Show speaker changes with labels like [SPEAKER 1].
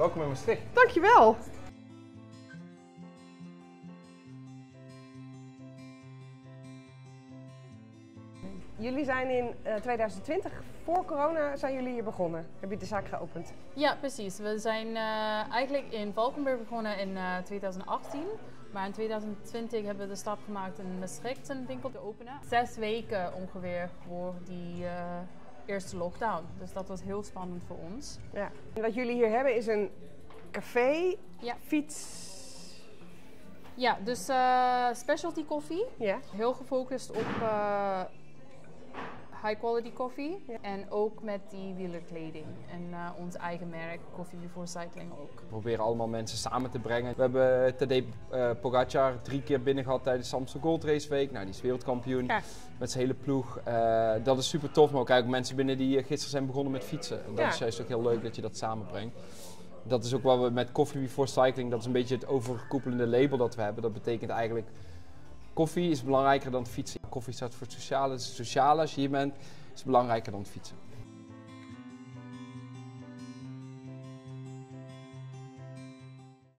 [SPEAKER 1] welkom in Maastricht.
[SPEAKER 2] Dankjewel. Jullie zijn in 2020, voor corona, zijn jullie hier begonnen. Heb je de zaak geopend?
[SPEAKER 3] Ja, precies. We zijn eigenlijk in Valkenburg begonnen in 2018. Maar in 2020 hebben we de stap gemaakt in Maastricht een winkel te openen. 6 weken ongeveer voor die eerste lockdown. Dus dat was heel spannend voor ons.
[SPEAKER 2] Ja. En wat jullie hier hebben is een café,
[SPEAKER 3] Ja.
[SPEAKER 2] fiets.
[SPEAKER 3] Ja, dus specialty koffie.
[SPEAKER 2] Ja.
[SPEAKER 3] Heel gefocust op high quality koffie.
[SPEAKER 2] Ja.
[SPEAKER 3] En ook met die wielerkleding. En ons eigen merk, Coffee Before Cycling ook.
[SPEAKER 1] We proberen allemaal mensen samen te brengen. We hebben Tadej Pogacar 3 keer binnen gehad tijdens de Amsterdam Gold Race Week. Nou, die is wereldkampioen met zijn hele ploeg. Dat is super tof, maar ook eigenlijk mensen binnen die gisteren zijn begonnen met fietsen. En dat is juist ook heel leuk dat je dat samenbrengt. Dat is ook wat we met Coffee Before Cycling, dat is een beetje het overkoepelende label dat we hebben. Dat betekent eigenlijk, koffie is belangrijker dan het fietsen. Koffie staat voor het sociale, dus het sociale als je hier bent, is belangrijker dan het fietsen.